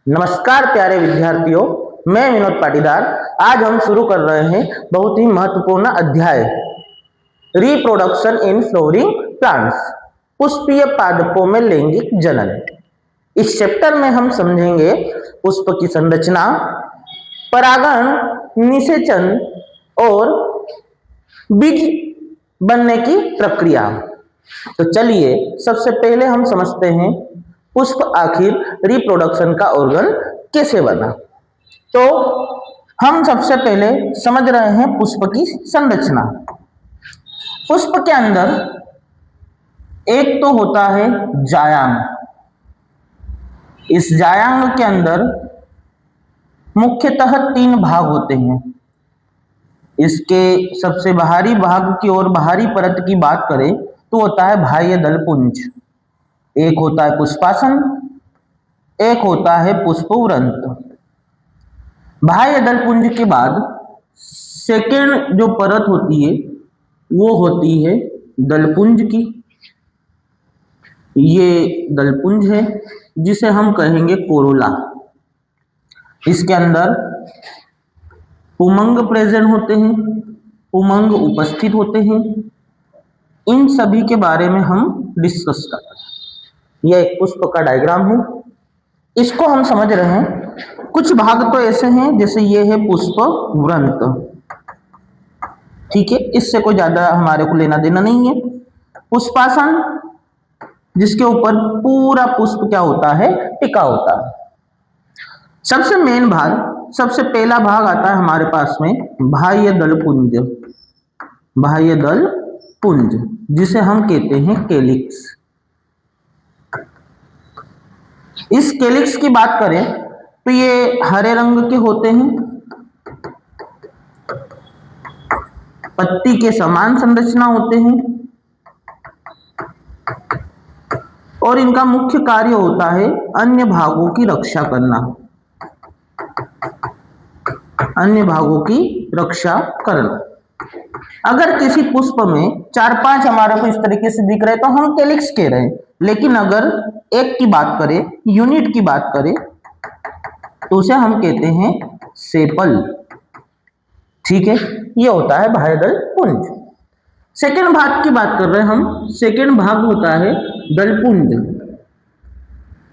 नमस्कार प्यारे विद्यार्थियों, मैं विनोद पाटीदार। आज हम शुरू कर रहे हैं बहुत ही महत्वपूर्ण अध्याय रिप्रोडक्शन इन फ्लोरिंग प्लांट्स, पुष्पीय पादपों में लैंगिक जनन। इस चैप्टर में हम समझेंगे पुष्प की संरचना, परागण, निषेचन और बीज बनने की प्रक्रिया। तो चलिए सबसे पहले हम समझते हैं पुष्प आखिर रिप्रोडक्शन का ऑर्गन कैसे बना। तो हम सबसे पहले समझ रहे हैं पुष्प की संरचना। पुष्प के अंदर एक तो होता है जायांग। इस जायांग के अंदर मुख्यतः 3 भाग होते हैं। इसके सबसे बाहरी भाग की और बाहरी परत की बात करें तो होता है बाह्य दल पुंज, एक होता है पुष्पासन, एक होता है पुष्पवृंत। बाह्य दल पुंज के बाद सेकेंड जो परत होती है वो होती है दलपुंज की। ये दलपुंज है जिसे हम कहेंगे कोरोला। इसके अंदर पुमंग प्रेजेंट होते हैं, पुमंग उपस्थित होते हैं। इन सभी के बारे में हम डिस्कस करते हैं। यह एक पुष्प का डायग्राम है, इसको हम समझ रहे हैं। कुछ भाग तो ऐसे हैं जैसे ये है पुष्पवृंत, ठीक है, इससे कोई ज्यादा हमारे को लेना देना नहीं है। पुष्पासन, जिसके ऊपर पूरा पुष्प क्या होता है, टिका होता है। सबसे मेन भाग, सबसे पहला भाग आता है हमारे पास में बाह्य दल पुंज। बाह्य दल पुंज जिसे हम कहते हैं कैलिक्स। इस कैलिक्स की बात करें तो ये हरे रंग के होते हैं, पत्ती के समान संरचना होते हैं और इनका मुख्य कार्य होता है अन्य भागों की रक्षा करना। अन्य भागों की रक्षा करना। अगर किसी पुष्प में 4-5 हमारे को इस तरीके से दिख रहे तो हम कैलिक्स कह रहे हैं, लेकिन अगर एक की बात करें, यूनिट की बात करें, तो उसे हम कहते हैं सेपल, ठीक है। ये होता है बाह्य दल पुंज। सेकेंड भाग की बात कर रहे हैं हम। सेकेंड भाग होता है दलपुंज,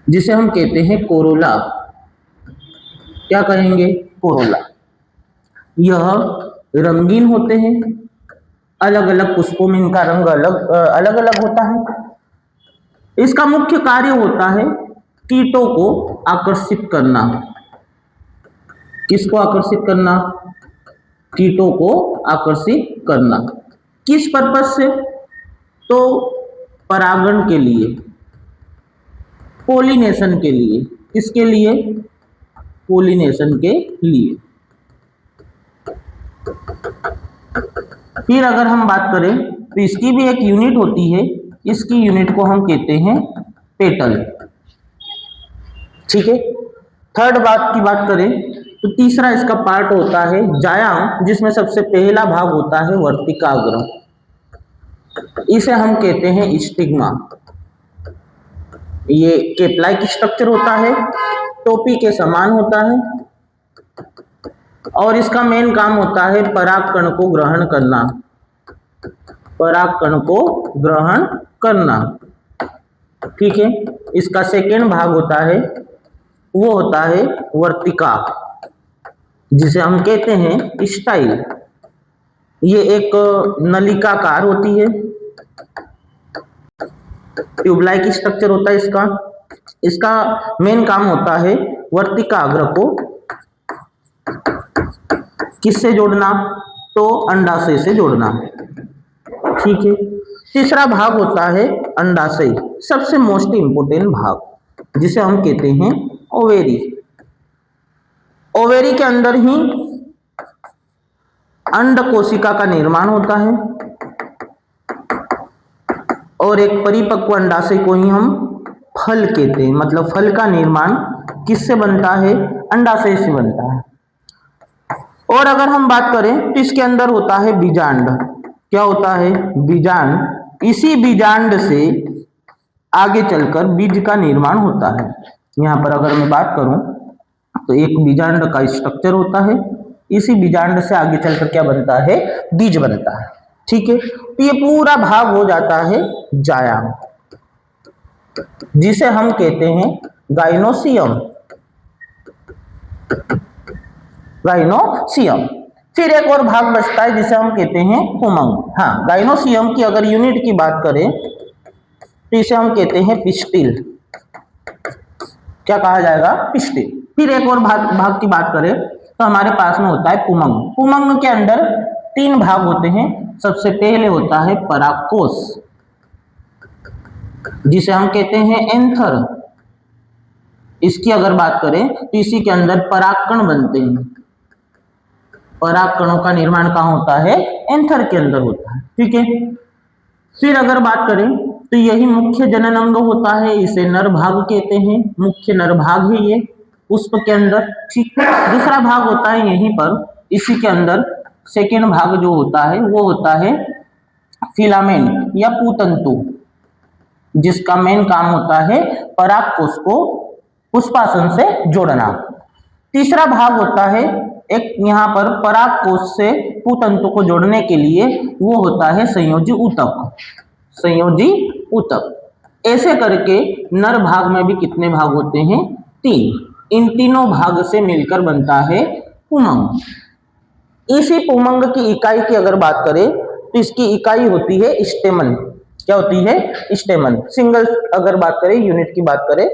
जिसे हम कहते हैं कोरोला। क्या कहेंगे? कोरोला। यह रंगीन होते हैं, अलग अलग पुष्पों में इनका रंग अलग अलग होता है। इसका मुख्य कार्य होता है कीटों को आकर्षित करना। किसको आकर्षित करना? कीटों को आकर्षित करना। किस पर्पज से? तो परागण के लिए, पोलिनेशन के लिए। किसके लिए? पोलिनेशन के लिए। फिर अगर हम बात करें तो इसकी भी एक यूनिट होती है, इसकी यूनिट को हम कहते हैं पेटल, ठीक है। थर्ड बात की बात करें तो तीसरा इसका पार्ट होता है जायांग, जिसमें सबसे पहला भाग होता है वर्तिकाग्र। इसे हम कहते हैं स्टिग्मा। ये केप लाइक स्ट्रक्चर होता है, टोपी के समान होता है और इसका मेन काम होता है परागकण को ग्रहण करना। परागकण को ग्रहण करना, ठीक है। इसका सेकेंड भाग होता है, वो होता है वर्तिका, जिसे हम कहते हैं स्टाइल। ये एक नलिकाकार होती है, ट्यूबलाइक स्ट्रक्चर होता है इसका। इसका मेन काम होता है वर्तिकाग्र को किससे जोड़ना? तो अंडाशय से जोड़ना, ठीक है। तीसरा भाग होता है अंडाशय, सबसे मोस्ट इंपोर्टेंट भाग, जिसे हम कहते हैं ओवेरी। ओवेरी के अंदर ही अंड कोशिका का निर्माण होता है और एक परिपक्व अंडाशय को ही हम फल कहते हैं। मतलब फल का निर्माण किससे बनता है? अंडाशय से बनता है। और अगर हम बात करें तो इसके अंदर होता है बीजांड। क्या होता है? बीजांड। इसी बीजांड से आगे चलकर बीज का निर्माण होता है। यहाँ पर अगर मैं बात करूं तो एक बीजांड का स्ट्रक्चर होता है, इसी बीजांड से आगे चलकर क्या बनता है, बीज बनता है। ठीक है, तो ये पूरा भाग हो जाता है जायांग, जिसे हम कहते हैं गाइनोसियम। गाइनोसियम। फिर एक और भाग बचता है जिसे हम कहते हैं पुमंग। हाँ, गाइनोसियम की अगर यूनिट की बात करें तो इसे हम कहते हैं पिस्टिल। क्या कहा जाएगा, पिस्टिल। फिर एक और भाग की बात करें तो हमारे पास में होता है पुमंग। पुमंग के अंदर 3 भाग होते हैं। सबसे पहले होता है परागकोश, जिसे हम कहते हैं एंथर। इसकी अगर बात करें तो इसी के अंदर परागकण बनते हैं। परागकणों का निर्माण कहाँ होता है, एंथर के अंदर होता है। ठीक है, फिर अगर बात करें तो यही मुख्य जनन अंग होता है, इसे नर भाग कहते हैं। मुख्य नर भाग है ये पुष्प के अंदर। ठीक है, दूसरा भाग होता है यहीं पर, इसी के अंदर सेकेंड भाग जो होता है वो होता है फिलामेंट या पूतंतु, जिसका मेन काम होता है परागकोश को पुष्पासन से जोड़ना। तीसरा भाग होता है एक यहाँ पर परागकोश से पूतंतु को जोड़ने के लिए, वो होता है संयोजी ऊतक। संयोजी ऊतक। ऐसे करके नर भाग में भी कितने भाग होते हैं, 3। इन तीनों भाग से मिलकर बनता है पुमंग। इसी पुमंग की इकाई की अगर बात करें तो इसकी इकाई होती है स्टेमन। क्या होती है, स्टेमन। सिंगल अगर बात करें, यूनिट की बात करें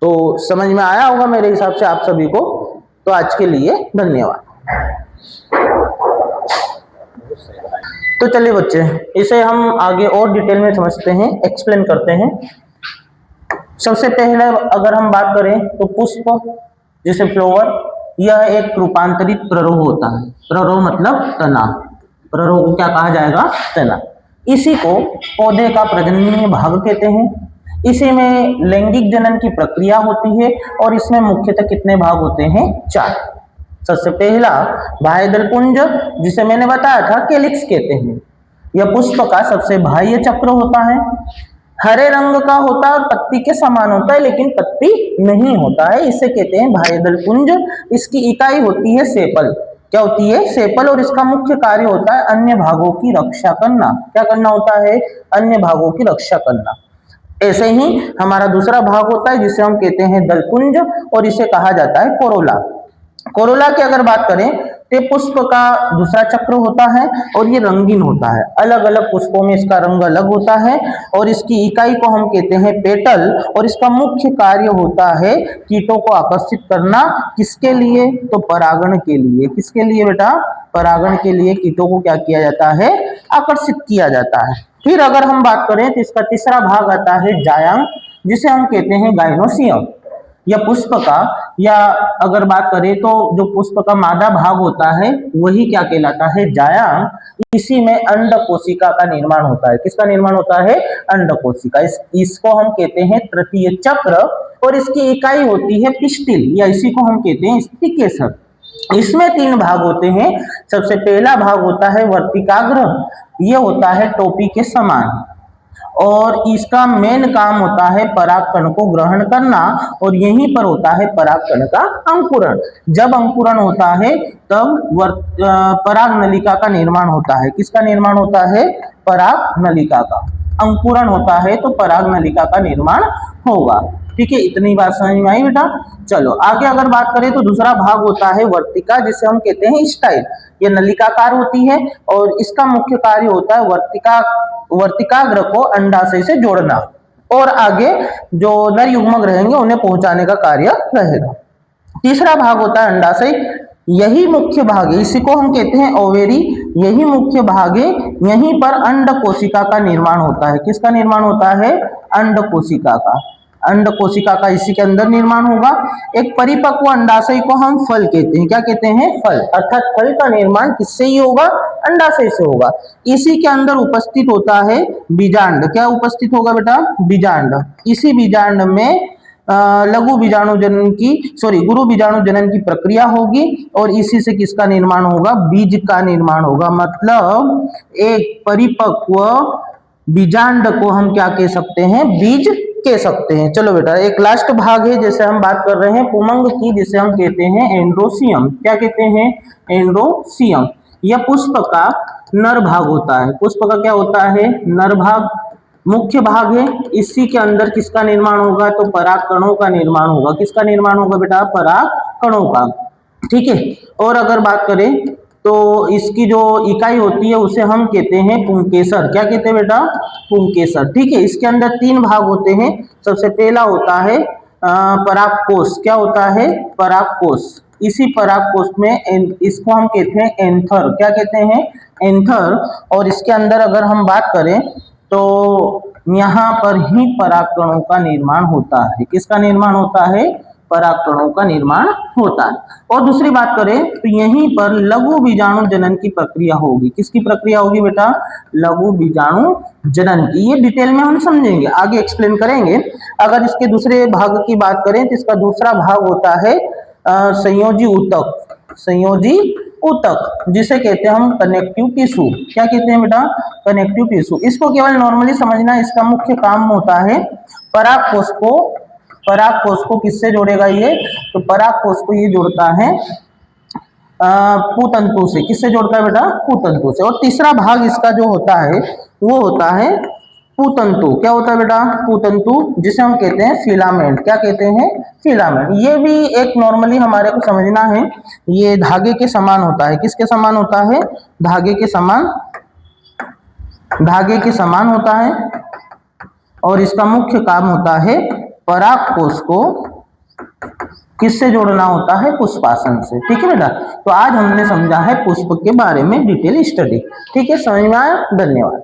तो समझ में आया होगा मेरे हिसाब से आप सभी को। तो आज के लिए धन्यवाद। तो चलिए बच्चे, इसे हम आगे और डिटेल में समझते हैं, एक्सप्लेन करते हैं। सबसे पहले अगर हम बात करें तो पुष्प जैसे फ्लावर, यह एक रूपांतरित प्ररोह होता है। प्ररोह मतलब तना। प्ररोह को क्या कहा जाएगा, तना। इसी को पौधे का प्रजननीय भाग कहते हैं। इसी में लैंगिक जनन की प्रक्रिया होती है और इसमें मुख्यतः कितने भाग होते हैं, 4। सबसे पहला बाह्यदल पुंज, जिसे मैंने बताया था कैलिक्स कहते हैं। यह पुष्प का सबसे बाह्य चक्र होता है। हरे रंग का होता है और पत्ती के समान होता है, लेकिन पत्ती नहीं होता है, इसे कहते हैं बाह्यदल पुंज। इसकी इकाई होती है सेपल। क्या होती है, सेपल। और इसका मुख्य कार्य होता है अन्य भागों की रक्षा करना। क्या करना होता है, अन्य भागों की रक्षा करना। ऐसे ही हमारा दूसरा भाग होता है जिसे हम कहते हैं दलपुंज, और इसे कहा जाता है कोरोला। कोरोला की अगर बात करें तो पुष्प का दूसरा चक्र होता है और ये रंगीन होता है। अलग अलग पुष्पों में इसका रंग अलग होता है और इसकी इकाई को हम कहते हैं पेटल। और इसका मुख्य कार्य होता है कीटों को आकर्षित करना। किसके लिए, तो परागण के लिए। किसके लिए बेटा, परागण के लिए कीटों को क्या किया जाता है, आकर्षित किया जाता है। फिर अगर हम बात करें तो इसका तीसरा भाग आता है जायांग, जिसे हम कहते हैं गाइनोसियम। या पुष्प का, या अगर बात करें तो जो पुष्प का मादा भाग होता है वही क्या कहलाता है, जायांग। इसी में अंड कोशिका का निर्माण होता है। किसका निर्माण होता है, अंड कोशिका। इसको हम कहते हैं तृतीय चक्र और इसकी इकाई होती है पिस्टिल, या इसी को हम कहते हैं स्टिकेसर। इसमें 3 भाग होते हैं। सबसे पहला भाग होता है वर्तिकाग्र, ये होता है टोपी के समान और इसका मेन काम होता है परागकण को ग्रहण करना और यहीं पर होता है परागकण का अंकुरण। जब अंकुरण होता है तब पराग नलिका का निर्माण होता है। किसका निर्माण होता है, पराग नलिका का। अंकुरण होता है तो पराग नलिका का निर्माण होगा। ठीक है, इतनी बात समझ में आई बेटा। चलो आगे अगर बात करें तो दूसरा भाग होता है वर्तिका, जिसे हम कहते हैं स्टाइल। ये नलिकाकार होती है और इसका मुख्य कार्य होता है वर्तिकाग्र को अंडाशय से जोड़ना और आगे जो नर युग्मक रहेंगे उन्हें पहुंचाने का कार्य रहेगा। तीसरा भाग होता है अंडाशय। यही मुख्य भाग है, इसी को हम कहते हैं ओवेरी। यही मुख्य भाग है, यहीं पर अंड कोशिका का निर्माण होता है। किसका निर्माण होता है, अंड कोशिका का। अंड कोशिका का इसी के अंदर निर्माण होगा। एक परिपक्व अंडाशय को हम फल कहते हैं। क्या कहते हैं, फल। अर्थात फल का निर्माण किससे ही होगा, अंडाशय से होगा। इसी के अंदर उपस्थित होता है बीजांड। क्या उपस्थित होगा बेटा, बीजांड। इसी बीजांड में गुरु बीजाणु जनन की प्रक्रिया होगी और इसी से किसका निर्माण होगा, बीज का निर्माण होगा। मतलब एक परिपक्व बीजांड को हम क्या कह सकते हैं, बीज कह सकते हैं। चलो बेटा, एक लास्ट भाग है जैसे हम बात कर रहे हैं पुमंग की, जिसे हम कहते हैं एंड्रोसियम। क्या कहते हैं? एंड्रोसियम। यह पुष्प का नर भाग होता है। पुष्प का क्या होता है? नर भाग, मुख्य भाग है। इसी के अंदर किसका निर्माण होगा? तो परागकणों का निर्माण होगा। किसका निर्माण होगा बेटा? परागकणों का। ठीक है। और अगर बात करें तो इसकी जो इकाई होती है उसे हम कहते हैं पुंकेसर। क्या कहते हैं बेटा? पुंकेसर। ठीक है। इसके अंदर 3 भाग होते हैं। सबसे पहला होता है परागकोश। क्या होता है? परागकोश। इसी परागकोश में इसको हम कहते हैं एंथर। क्या कहते हैं? एंथर। और इसके अंदर अगर हम बात करें तो यहाँ पर ही परागकणों का निर्माण होता है। किसका निर्माण होता है? परागकणों का निर्माण होता है। और दूसरी बात करें तो यहीं पर लघु बीजाणु जनन की प्रक्रिया होगी। किसकी प्रक्रिया होगी बेटा? लघु बीजाणु जनन की। ये डिटेल में हम समझेंगे, आगे एक्सप्लेन करेंगे। अगर इसके दूसरे भाग की बात करें तो इसका दूसरा भाग होता है संयोजी ऊतक। संयोजी ऊतक, जिसे कहते हैं हम कनेक्टिव टिश्यू। क्या कहते हैं बेटा? Connective tissue. इसको केवल नॉर्मली समझना, इसका मुख्य काम होता है परागकोश को किससे जोड़ेगा ये? तो परागकोश को ये जोड़ता है पुतंतु से। किससे जोड़ता है बेटा? पुतंतु से। और तीसरा भाग इसका जो होता है वो होता है पुतंतु। क्या होता है बेटा? पुतंतु, जिसे हम कहते हैं फिलामेंट। क्या कहते हैं? फिलामेंट। ये भी एक नॉर्मली हमारे को समझना है, ये धागे के समान होता है। किसके समान होता है? धागे के समान। धागे के समान होता है और इसका मुख्य काम होता है परागकोश को किससे जोड़ना होता है? पुष्पासन से। ठीक है बेटा। तो आज हमने समझा है पुष्प के बारे में डिटेल स्टडी। ठीक है, समझ में आया? धन्यवाद।